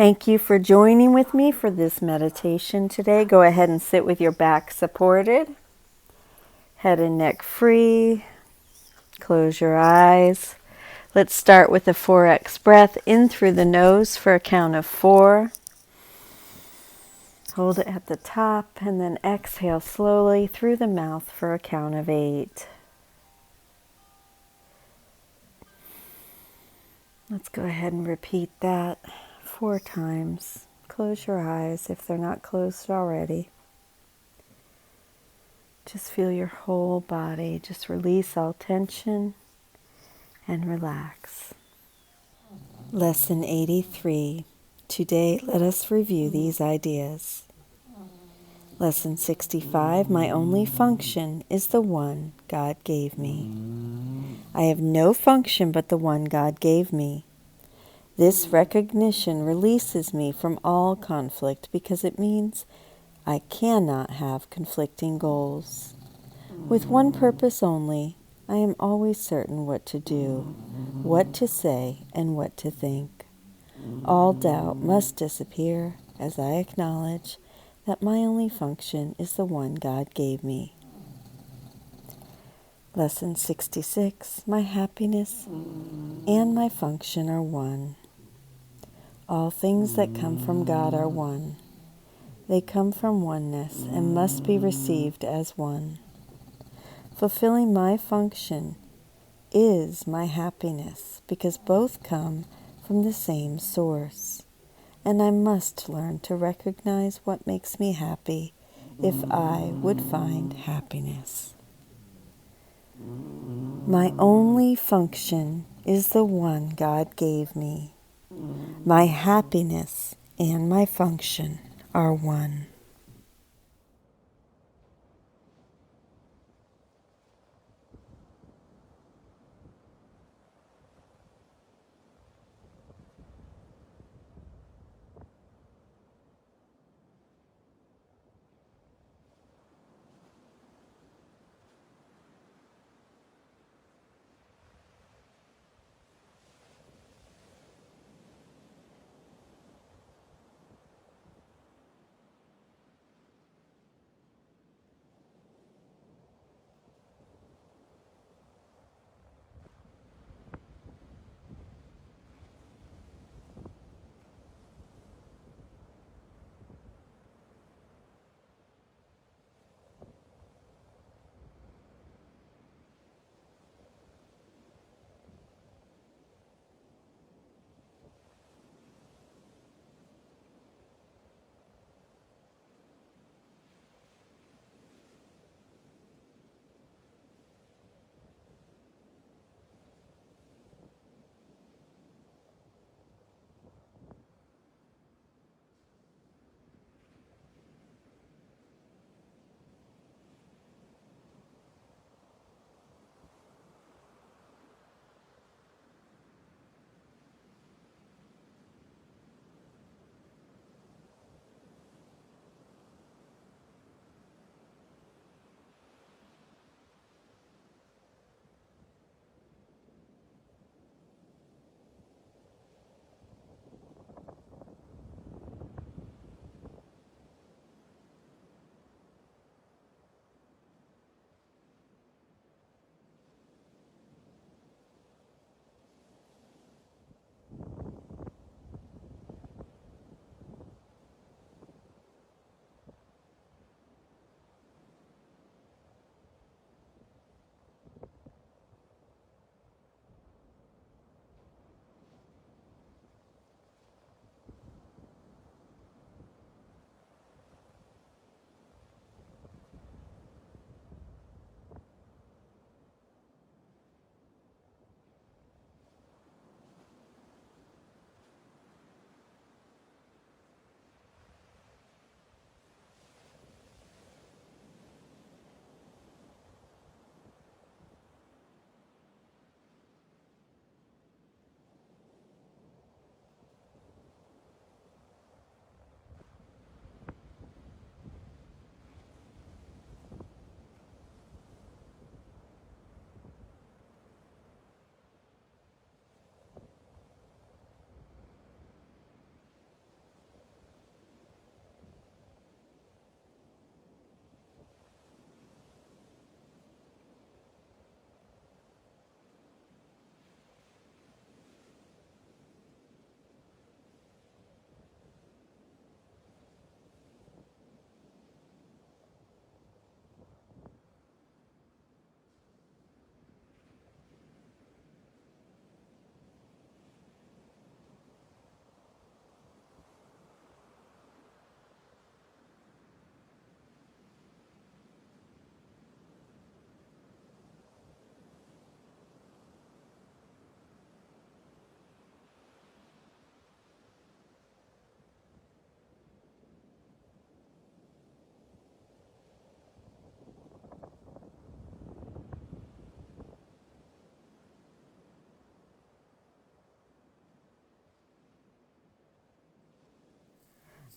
Thank you for joining with me for this meditation today. Go ahead and sit with your back supported, head and neck free. Close your eyes. Let's start with a 4x breath in through the nose for a count of 4. Hold it at the top and then exhale slowly through the mouth for a count of 8. Let's go ahead and repeat that 4 times. Close your eyes if they're not closed already. Just feel your whole body. Just release all tension and relax. Lesson 83. Today, let us review these ideas. Lesson 65. My only function is the one God gave me. I have no function but the one God gave me. This recognition releases me from all conflict because it means I cannot have conflicting goals. With one purpose only, I am always certain what to do, what to say, and what to think. All doubt must disappear as I acknowledge that my only function is the one God gave me. Lesson 66. My happiness and my function are one. All things that come from God are one. They come from oneness and must be received as one. Fulfilling my function is my happiness because both come from the same source. And I must learn to recognize what makes me happy if I would find happiness. My only function is the one God gave me. My happiness and my function are one.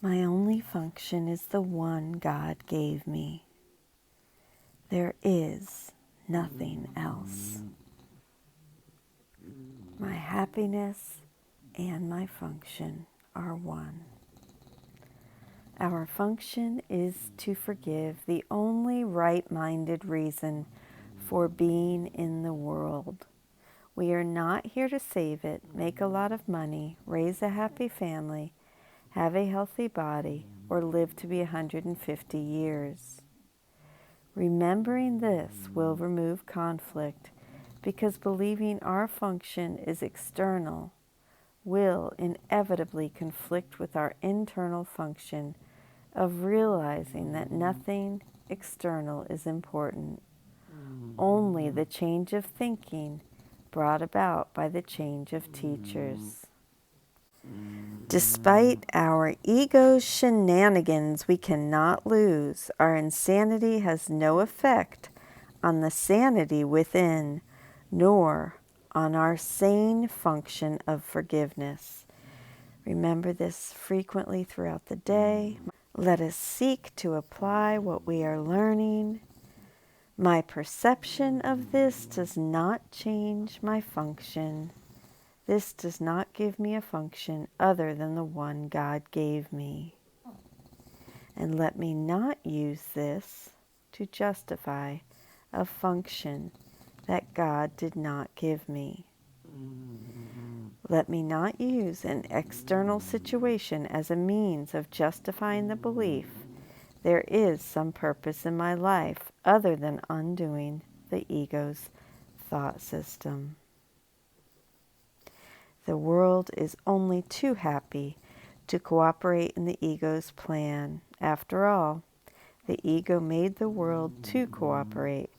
My only function is the one God gave me. There is nothing else. My happiness and my function are one. Our function is to forgive, the only right-minded reason for being in the world. We are not here to save it, make a lot of money, raise a happy family, have a healthy body, or live to be 150 years. Remembering this will remove conflict, because believing our function is external will inevitably conflict with our internal function of realizing that nothing external is important, only the change of thinking brought about by the change of teachers. Despite our ego's shenanigans, we cannot lose. Our insanity has no effect on the sanity within, nor on our sane function of forgiveness. Remember this frequently throughout the day. Let us seek to apply what we are learning. My perception of this does not change my function. This does not give me a function other than the one God gave me. And let me not use this to justify a function that God did not give me. Let me not use an external situation as a means of justifying the belief there is some purpose in my life other than undoing the ego's thought system. The world is only too happy to cooperate in the ego's plan. After all, the ego made the world to cooperate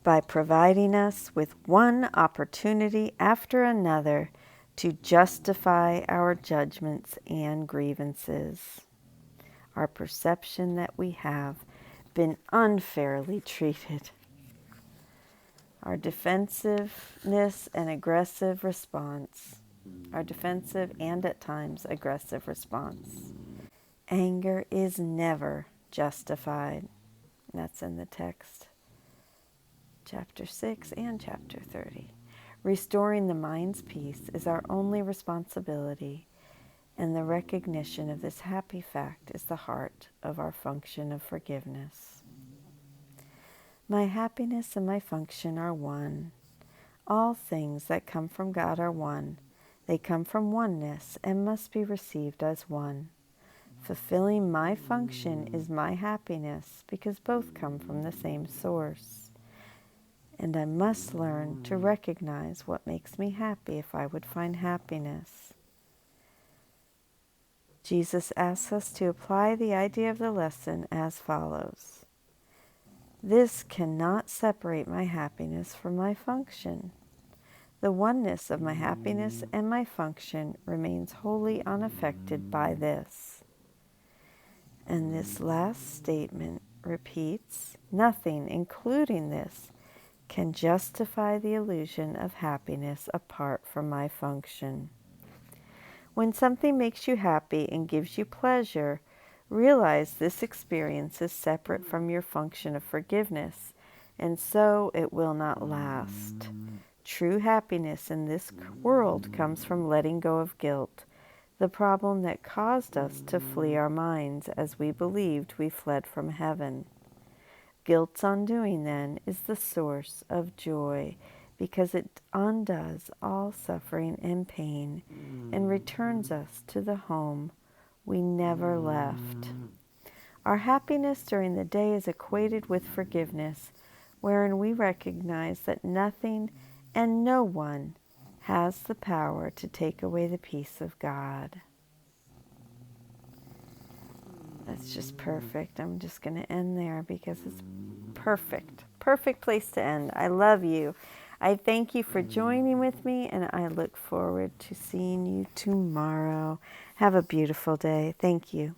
by providing us with one opportunity after another to justify our judgments and grievances. Our perception that we have been unfairly treated. Our defensiveness and aggressive response. Our defensive and at times aggressive response. Anger is never justified. And that's in the text, chapter 6 and chapter 30. Restoring the mind's peace is our only responsibility, and the recognition of this happy fact is the heart of our function of forgiveness. My happiness and my function are one. All things that come from God are one. They come from oneness and must be received as one. Fulfilling my function is my happiness because both come from the same source. And I must learn to recognize what makes me happy if I would find happiness. Jesus asks us to apply the idea of the lesson as follows. This cannot separate my happiness from my function. The oneness of my happiness and my function remains wholly unaffected by this. And this last statement repeats, nothing, including this, can justify the illusion of happiness apart from my function. When something makes you happy and gives you pleasure, realize this experience is separate from your function of forgiveness, and so it will not last. True happiness in this world comes from letting go of guilt, the problem that caused us to flee our minds as we believed we fled from heaven. Guilt's undoing, then, is the source of joy, because it undoes all suffering and pain and returns us to the home we never left. Our happiness during the day is equated with forgiveness, wherein we recognize that nothing and no one has the power to take away the peace of God. That's just perfect. I'm just going to end there because it's perfect. Perfect place to end. I love you. I thank you for joining with me, and I look forward to seeing you tomorrow. Have a beautiful day. Thank you.